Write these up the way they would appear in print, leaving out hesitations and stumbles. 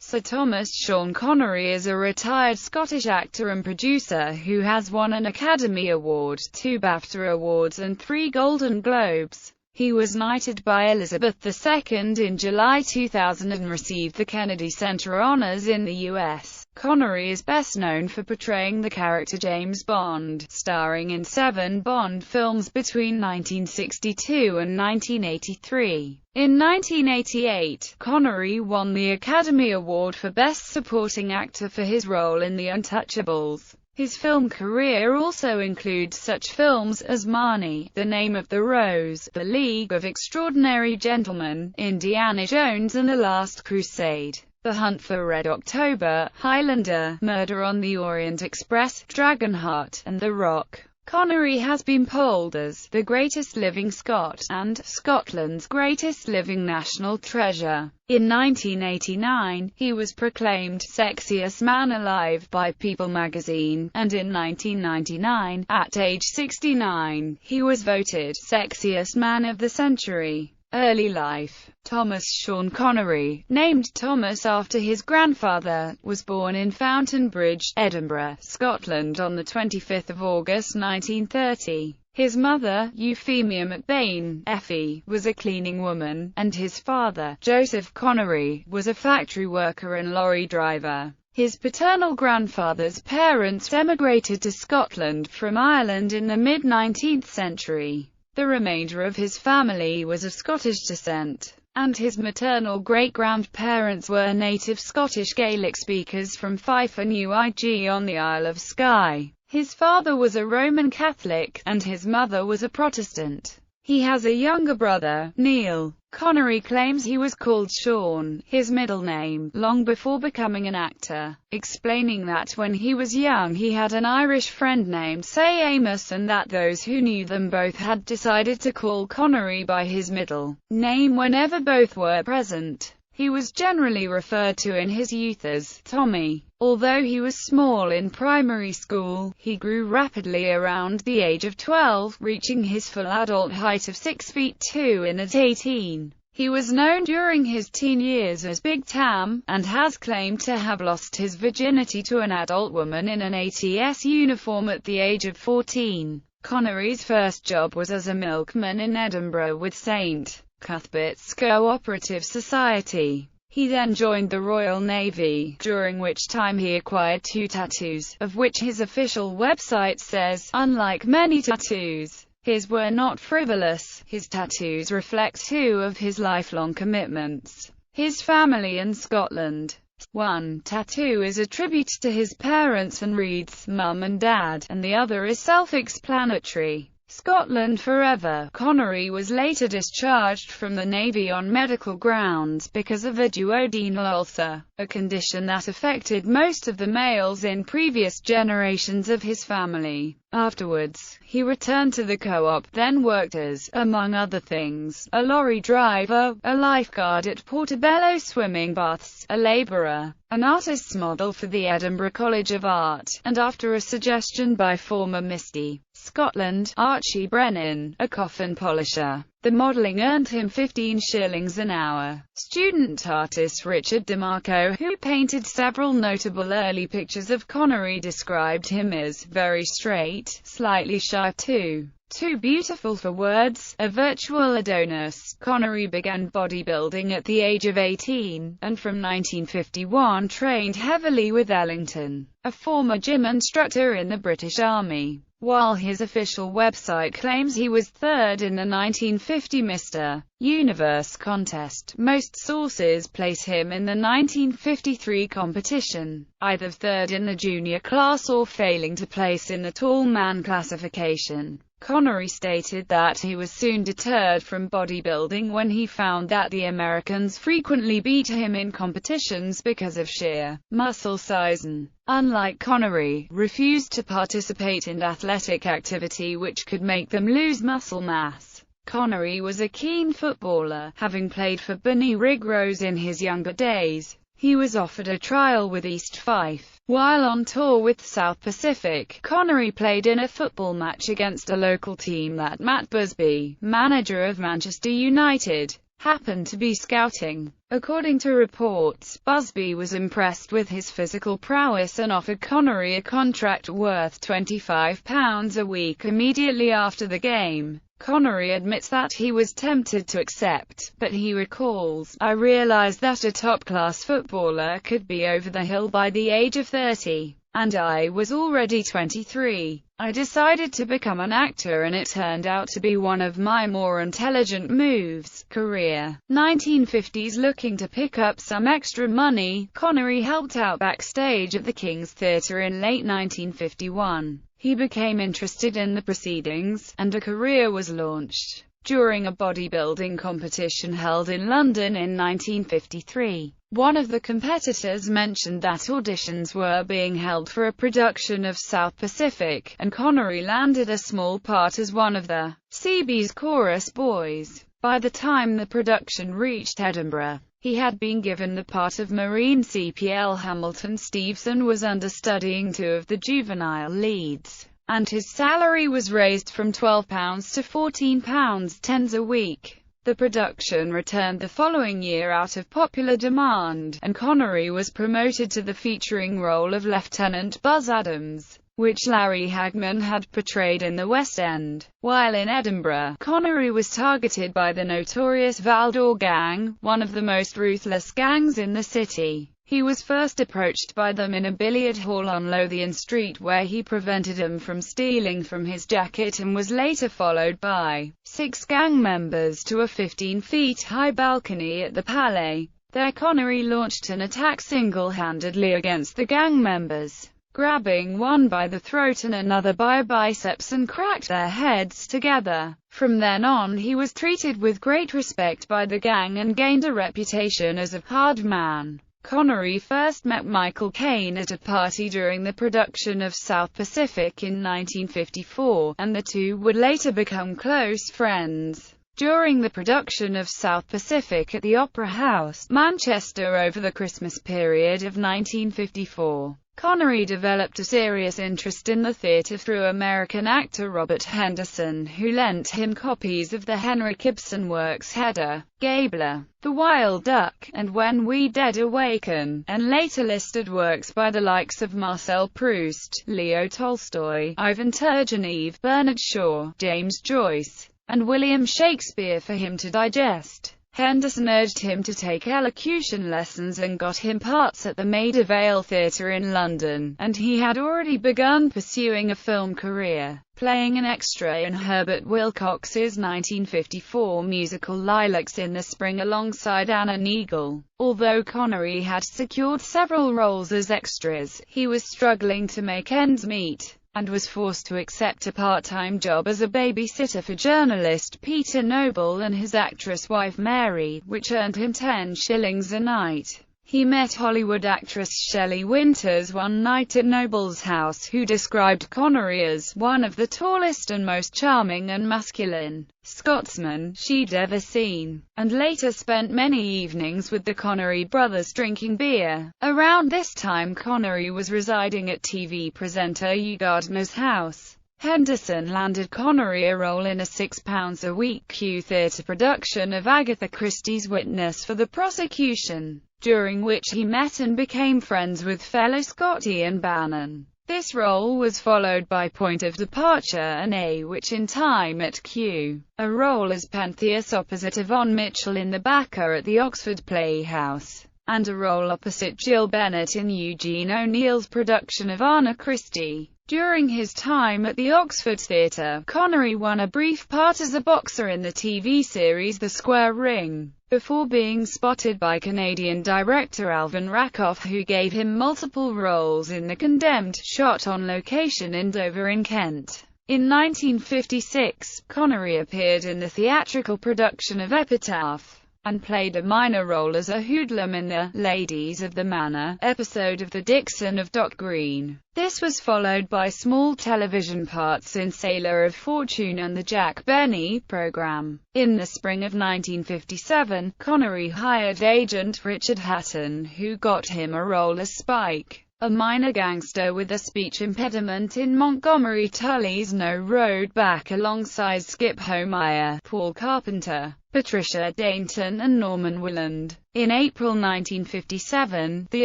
Sir Thomas Sean Connery is a retired Scottish actor and producer who has won an Academy Award, 2 BAFTA Awards and 3 Golden Globes. He was knighted by Elizabeth II in July 2000 and received the Kennedy Center Honors in the U.S. Connery is best known for portraying the character James Bond, starring in 7 Bond films between 1962 and 1983. In 1988, Connery won the Academy Award for Best Supporting Actor for his role in The Untouchables. His film career also includes such films as Marnie, The Name of the Rose, The League of Extraordinary Gentlemen, Indiana Jones and The Last Crusade, The Hunt for Red October, Highlander, Murder on the Orient Express, Dragonheart, and The Rock. Connery has been polled as the greatest living Scot and Scotland's greatest living national treasure. In 1989, he was proclaimed sexiest man alive by People magazine, and in 1999, at age 69, he was voted sexiest man of the century. Early life. Thomas Sean Connery, named Thomas after his grandfather, was born in Fountainbridge, Edinburgh, Scotland on 25 August 1930. His mother, Euphemia McBain, Effie, was a cleaning woman, and his father, Joseph Connery, was a factory worker and lorry driver. His paternal grandfather's parents emigrated to Scotland from Ireland in the mid-19th century. The remainder of his family was of Scottish descent, and his maternal great-grandparents were native Scottish Gaelic speakers from Fife and Uig on the Isle of Skye. His father was a Roman Catholic, and his mother was a Protestant. He has a younger brother, Neil. Connery claims he was called Sean, his middle name, long before becoming an actor, explaining that when he was young he had an Irish friend named Say Amos and that those who knew them both had decided to call Connery by his middle name whenever both were present. He was generally referred to in his youth as Tommy. Although he was small in primary school, he grew rapidly around the age of 12, reaching his full adult height of 6 feet 2 at 18. He was known during his teen years as Big Tam, and has claimed to have lost his virginity to an adult woman in an ATS uniform at the age of 14. Connery's first job was as a milkman in Edinburgh with St. Cuthbert's Cooperative Society. He then joined the Royal Navy, during which time he acquired 2 tattoos, of which his official website says, unlike many tattoos, his were not frivolous. His tattoos reflect 2 of his lifelong commitments: his family and Scotland. One tattoo is a tribute to his parents and reads, Mum and Dad, and the other is self-explanatory. Scotland forever. Connery was later discharged from the Navy on medical grounds because of a duodenal ulcer, a condition that affected most of the males in previous generations of his family. Afterwards, he returned to the co-op, then worked as, among other things, a lorry driver, a lifeguard at Portobello swimming baths, a labourer, an artist's model for the Edinburgh College of Art, and after a suggestion by former Misty Scotland Archie Brennan, a coffin polisher. The modelling earned him 15 shillings an hour. Student artist Richard DeMarco, who painted several notable early pictures of Connery, described him as very straight, slightly shy, too beautiful for words, a virtual Adonis. Connery began bodybuilding at the age of 18, and from 1951 trained heavily with Ellington, a former gym instructor in the British Army. While his official website claims he was 3rd in the 1950 Mr. Universe contest, most sources place him in the 1953 competition, either 3rd in the junior class or failing to place in the tall man classification. Connery stated that he was soon deterred from bodybuilding when he found that the Americans frequently beat him in competitions because of sheer muscle size and, unlike Connery, refused to participate in athletic activity which could make them lose muscle mass. Connery was a keen footballer, having played for Bunny Rigrose in his younger days. He was offered a trial with East Fife. While on tour with South Pacific, Connery played in a football match against a local team that Matt Busby, manager of Manchester United, happened to be scouting. According to reports, Busby was impressed with his physical prowess and offered Connery a contract worth £25 a week immediately after the game. Connery admits that he was tempted to accept, but he recalls, "I realized that a top-class footballer could be over the hill by the age of 30. And I was already 23. I decided to become an actor and it turned out to be one of my more intelligent moves." Career. 1950s. Looking to pick up some extra money, Connery helped out backstage at the King's Theatre in late 1951. He became interested in the proceedings, and a career was launched during a bodybuilding competition held in London in 1953. One of the competitors mentioned that auditions were being held for a production of South Pacific, and Connery landed a small part as one of the CB's chorus boys. By the time the production reached Edinburgh, he had been given the part of Marine CPL. Hamilton Stevenson was understudying two of the juvenile leads, and his salary was raised from £12 to £14.10 a week. The production returned the following year out of popular demand, and Connery was promoted to the featuring role of Lieutenant Buzz Adams, which Larry Hagman had portrayed in the West End. While in Edinburgh, Connery was targeted by the notorious Valdor Gang, one of the most ruthless gangs in the city. He was first approached by them in a billiard hall on Lothian Street, where he prevented them from stealing from his jacket, and was later followed by 6 gang members to a 15-feet-high balcony at the Palais. There Connery launched an attack single-handedly against the gang members, grabbing one by the throat and another by biceps, and cracked their heads together. From then on he was treated with great respect by the gang and gained a reputation as a hard man. Connery first met Michael Caine at a party during the production of South Pacific in 1954, and the two would later become close friends. During the production of South Pacific at the Opera House, Manchester over the Christmas period of 1954, Connery developed a serious interest in the theatre through American actor Robert Henderson, who lent him copies of the Henrik Ibsen works Hedda, Gabler, The Wild Duck, and When We Dead Awaken, and later listed works by the likes of Marcel Proust, Leo Tolstoy, Ivan Turgenev, Bernard Shaw, James Joyce, and William Shakespeare for him to digest. Henderson urged him to take elocution lessons and got him parts at the Maida Vale Theatre in London, and he had already begun pursuing a film career, playing an extra in Herbert Wilcox's 1954 musical Lilacs in the Spring alongside Anna Neagle. Although Connery had secured several roles as extras, he was struggling to make ends meet, and was forced to accept a part-time job as a babysitter for journalist Peter Noble and his actress wife Mary, which earned him 10 shillings a night. He met Hollywood actress Shelley Winters one night at Noble's house, who described Connery as one of the tallest and most charming and masculine Scotsmen she'd ever seen, and later spent many evenings with the Connery brothers drinking beer. Around this time Connery was residing at TV presenter Hugh Gardner's house. Henderson landed Connery a role in a £6 a week Q Theatre production of Agatha Christie's Witness for the Prosecution, during which he met and became friends with fellow Scott Ian Bannon. This role was followed by Point of Departure and A Witch in Time at Q, a role as Pentheus opposite Yvonne Mitchell in The Backer at the Oxford Playhouse, and a role opposite Jill Bennett in Eugene O'Neill's production of Anna Christie. During his time at the Oxford Theatre, Connery won a brief part as a boxer in the TV series The Square Ring, before being spotted by Canadian director Alvin Rakoff, who gave him multiple roles in The Condemned, shot on location in Dover in Kent. In 1956, Connery appeared in the theatrical production of Epitaph, and played a minor role as a hoodlum in the Ladies of the Manor episode of The Dixon of Dock Green. This was followed by small television parts in Sailor of Fortune and the Jack Benny program. In the spring of 1957, Connery hired agent Richard Hatton, who got him a role as Spike a minor gangster with a speech impediment in Montgomery Tully's No Road Back alongside Skip Homire, Paul Carpenter, Patricia Dainton and Norman Willand. In April 1957, the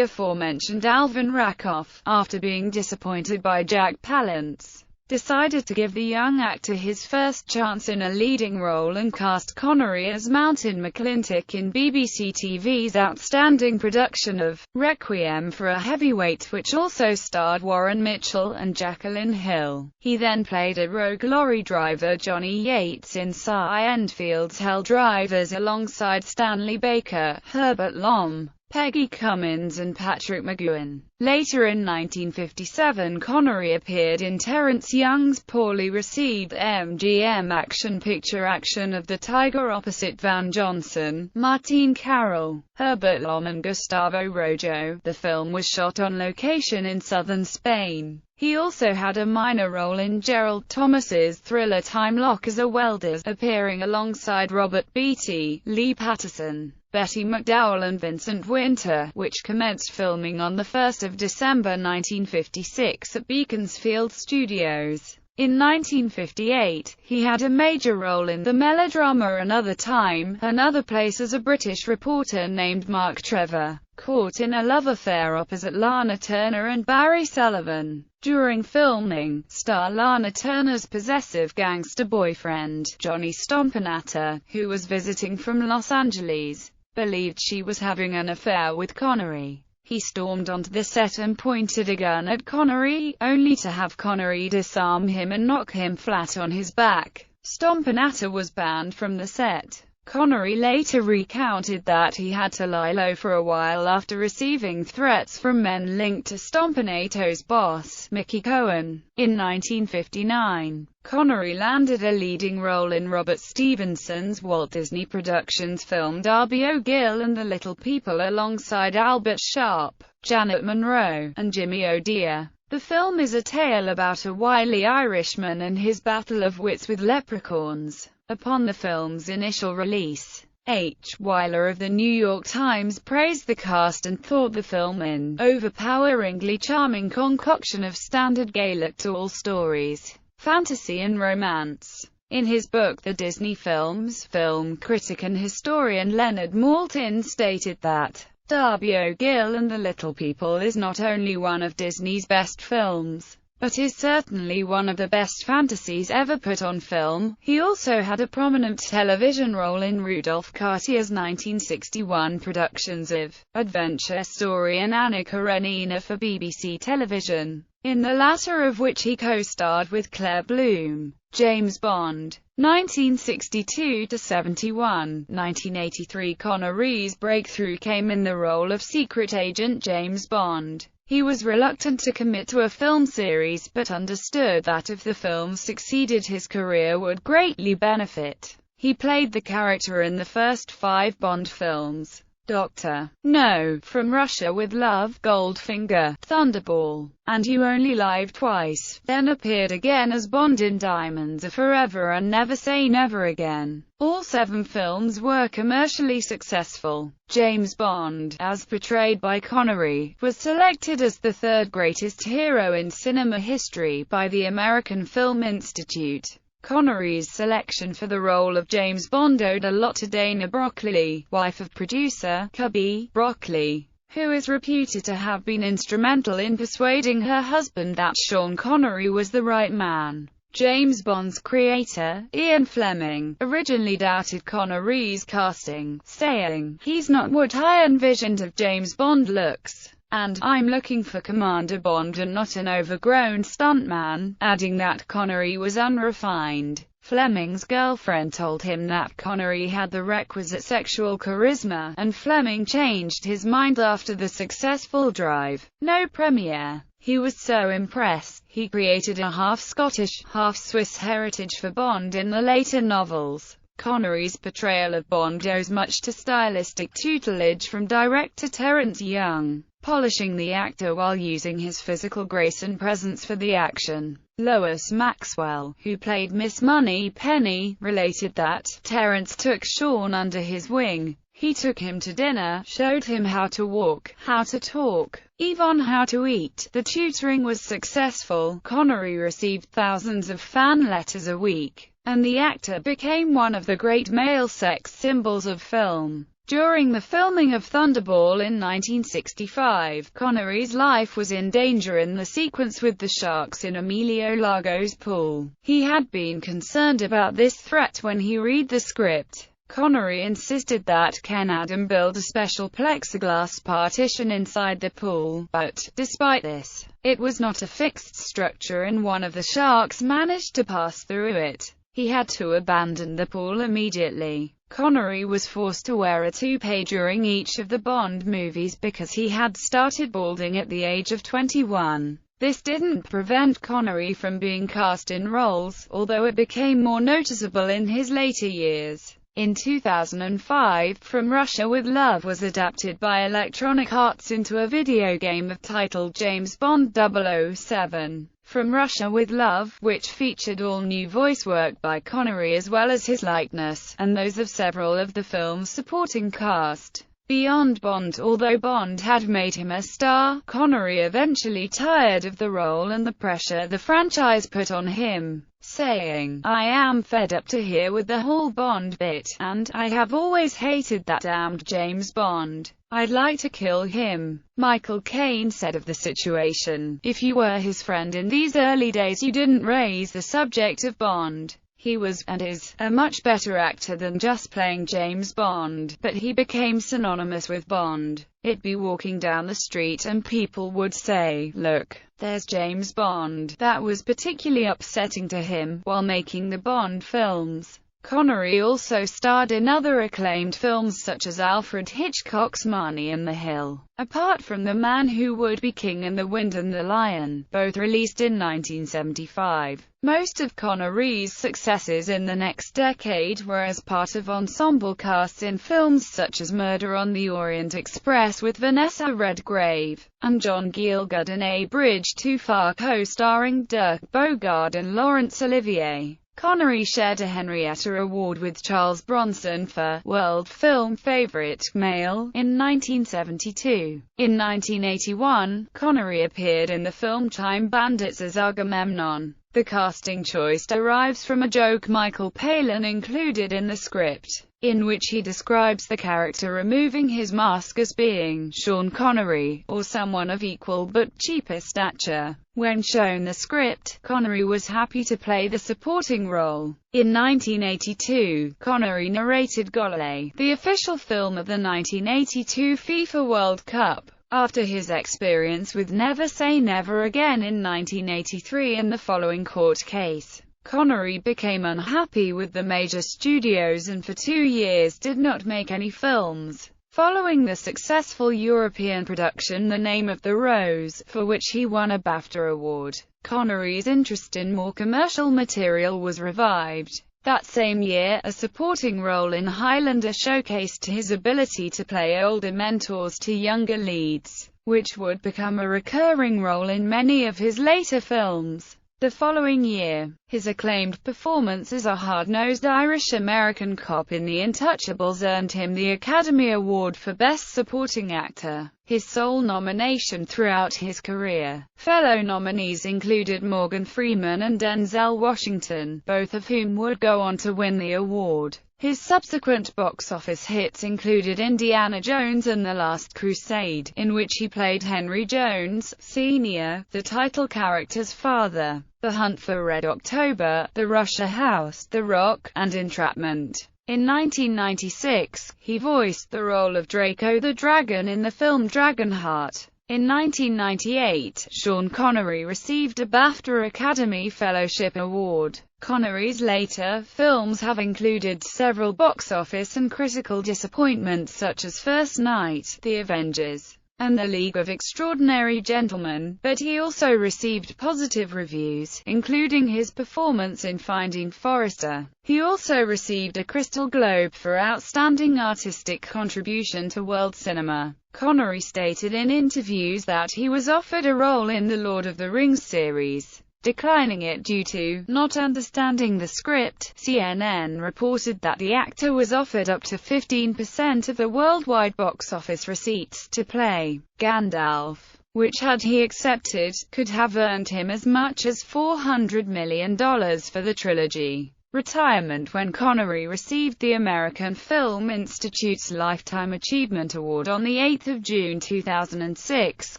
aforementioned Alvin Rakoff, after being disappointed by Jack Palance, decided to give the young actor his first chance in a leading role and cast Connery as Mountain McClintock in BBC TV's outstanding production of Requiem for a Heavyweight, which also starred Warren Mitchell and Jacqueline Hill. He then played a rogue lorry driver Johnny Yates in Cy Endfield's Hell Drivers alongside Stanley Baker, Herbert Lom, Peggy Cummins and Patrick McGoohan. Later in 1957, Connery appeared in Terence Young's poorly received MGM action picture Action of the Tiger opposite Van Johnson, Martine Carroll, Herbert Lom and Gustavo Rojo. The film was shot on location in southern Spain. He also had a minor role in Gerald Thomas's thriller Time Lock as a welder, appearing alongside Robert Beatty, Lee Patterson, Betty McDowell and Vincent Winter, which commenced filming on 1 December 1956 at Beaconsfield Studios. In 1958, he had a major role in the melodrama Another Time, Another Place as a British reporter named Mark Trevor, caught in a love affair opposite Lana Turner and Barry Sullivan. During filming, star Lana Turner's possessive gangster boyfriend, Johnny Stompanatter, who was visiting from Los Angeles, believed she was having an affair with Connery. He stormed onto the set and pointed a gun at Connery, only to have Connery disarm him and knock him flat on his back. Stompanatter was banned from the set. Connery later recounted that he had to lie low for a while after receiving threats from men linked to Stompanatto's boss, Mickey Cohen. In 1959, Connery landed a leading role in Robert Stevenson's Walt Disney Productions film Darby O'Gill and the Little People alongside Albert Sharp, Janet Monroe, and Jimmy O'Dea. The film is a tale about a wily Irishman and his battle of wits with leprechauns. Upon the film's initial release, H. Weiler of the New York Times praised the cast and thought the film an overpoweringly charming concoction of standard Gaelic tall stories, fantasy and romance. In his book The Disney Films, film critic and historian Leonard Maltin stated that Darby O'Gill and the Little People is not only one of Disney's best films, but is certainly one of the best fantasies ever put on film. He also had a prominent television role in Rudolph Cartier's 1961 productions of Adventure Story and Anna Karenina for BBC television, in the latter of which he co-starred with Claire Bloom. James Bond, 1962–71, 1983. Connery's breakthrough came in the role of secret agent James Bond. He was reluctant to commit to a film series but understood that if the film succeeded his career would greatly benefit. He played the character in the first 5 Bond films: Dr. No, From Russia with Love, Goldfinger, Thunderball, and You Only Live Twice, then appeared again as Bond in Diamonds Are Forever and Never Say Never Again. All 7 films were commercially successful. James Bond, as portrayed by Connery, was selected as the 3rd greatest hero in cinema history by the American Film Institute. Connery's selection for the role of James Bond owed a lot to Dana Broccoli, wife of producer Cubby Broccoli, who is reputed to have been instrumental in persuading her husband that Sean Connery was the right man. James Bond's creator, Ian Fleming, originally doubted Connery's casting, saying, "He's not what I envisioned of James Bond looks," and "I'm looking for Commander Bond and not an overgrown stuntman," adding that Connery was unrefined. Fleming's girlfriend told him that Connery had the requisite sexual charisma, and Fleming changed his mind after the successful Drive No premiere. He was so impressed, he created a half-Scottish, half-Swiss heritage for Bond in the later novels. Connery's portrayal of Bond owes much to stylistic tutelage from director Terence Young, polishing the actor while using his physical grace and presence for the action. Lois Maxwell, who played Miss Moneypenny, related that Terence took Sean under his wing. He took him to dinner, showed him how to walk, how to talk, even how to eat. The tutoring was successful. Connery received thousands of fan letters a week, and the actor became one of the great male sex symbols of film. During the filming of Thunderball in 1965, Connery's life was in danger in the sequence with the sharks in Emilio Largo's pool. He had been concerned about this threat when he read the script. Connery insisted that Ken Adam build a special plexiglass partition inside the pool, but, despite this, it was not a fixed structure and one of the sharks managed to pass through it. He had to abandon the pool immediately. Connery was forced to wear a toupee during each of the Bond movies because he had started balding at the age of 21. This didn't prevent Connery from being cast in roles, although it became more noticeable in his later years. In 2005, From Russia with Love was adapted by Electronic Arts into a video game titled James Bond 007. From Russia with Love, which featured all new voice work by Connery as well as his likeness, and those of several of the film's supporting cast. Beyond Bond. Although Bond had made him a star, Connery eventually tired of the role and the pressure the franchise put on him, saying, "I am fed up to here with the whole Bond bit, and I have always hated that damned James Bond. I'd like to kill him." Michael Caine said of the situation, "If you were his friend in these early days you didn't raise the subject of Bond. He was, and is, a much better actor than just playing James Bond, but he became synonymous with Bond. It'd be walking down the street and people would say, 'Look, there's James Bond.' That was particularly upsetting to him, while making the Bond films." Connery also starred in other acclaimed films such as Alfred Hitchcock's Marnie and the Hill. Apart from The Man Who Would Be King and The Wind and the Lion, both released in 1975, most of Connery's successes in the next decade were as part of ensemble casts in films such as Murder on the Orient Express with Vanessa Redgrave, and John Gielgud in A Bridge Too Far co-starring Dirk Bogarde and Laurence Olivier. Connery shared a Henrietta Award with Charles Bronson for World Film Favorite Male in 1972. In 1981, Connery appeared in the film Time Bandits as Agamemnon. The casting choice derives from a joke Michael Palin included in the script, in which he describes the character removing his mask as being Sean Connery, or someone of equal but cheaper stature. When shown the script, Connery was happy to play the supporting role. In 1982, Connery narrated Golly, the official film of the 1982 FIFA World Cup. After his experience with Never Say Never Again in 1983 and the following court case, Connery became unhappy with the major studios and for 2 years did not make any films. Following the successful European production The Name of the Rose, for which he won a BAFTA award, Connery's interest in more commercial material was revived. That same year, a supporting role in Highlander showcased his ability to play older mentors to younger leads, which would become a recurring role in many of his later films. The following year, his acclaimed performance as a hard-nosed Irish-American cop in The Untouchables earned him the Academy Award for Best Supporting Actor, his sole nomination throughout his career. Fellow nominees included Morgan Freeman and Denzel Washington, both of whom would go on to win the award. His subsequent box office hits included Indiana Jones and the Last Crusade, in which he played Henry Jones, Sr., the title character's father, The Hunt for Red October, The Russia House, The Rock, and Entrapment. In 1996, he voiced the role of Draco the Dragon in the film Dragonheart. In 1998, Sean Connery received a BAFTA Academy Fellowship Award. Connery's later films have included several box office and critical disappointments such as First Night, The Avengers, and The League of Extraordinary Gentlemen, but he also received positive reviews, including his performance in Finding Forrester. He also received a Crystal Globe for Outstanding Artistic Contribution to World Cinema. Connery stated in interviews that he was offered a role in the Lord of the Rings series, declining it due to not understanding the script. CNN reported that the actor was offered up to 15% of the worldwide box office receipts to play Gandalf, which, had he accepted, could have earned him as much as $400 million for the trilogy. Retirement. When Connery received the American Film Institute's Lifetime Achievement Award on 8 June 2006,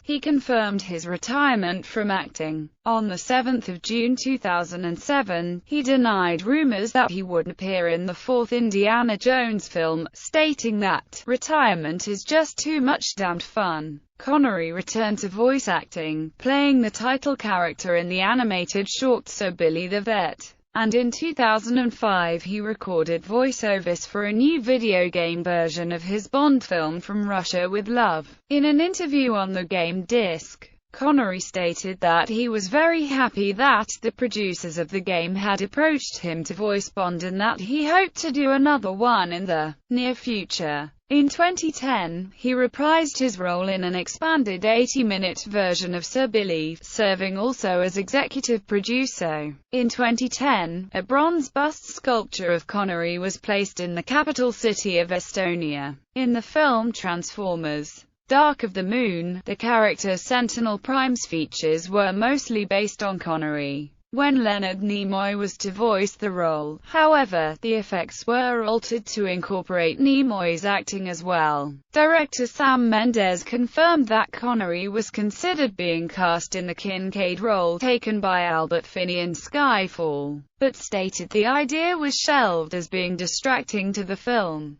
he confirmed his retirement from acting. On 7 June 2007, he denied rumors that he would appear in the fourth Indiana Jones film, stating that retirement is just too much damned fun. Connery returned to voice acting, playing the title character in the animated short So Billy the Vet. And in 2005 he recorded voiceovers for a new video game version of his Bond film From Russia with Love. In an interview on the game disc, Connery stated that he was very happy that the producers of the game had approached him to voice Bond and that he hoped to do another one in the near future. In 2010, he reprised his role in an expanded 80-minute version of Sir Billy, serving also as executive producer. In 2010, a bronze bust sculpture of Connery was placed in the capital city of Estonia. In the film Transformers: Dark of the Moon, the character Sentinel Prime's features were mostly based on Connery. When Leonard Nimoy was to voice the role, however, the effects were altered to incorporate Nimoy's acting as well. Director Sam Mendes confirmed that Connery was considered being cast in the Kincaid role taken by Albert Finney in Skyfall, but stated the idea was shelved as being distracting to the film.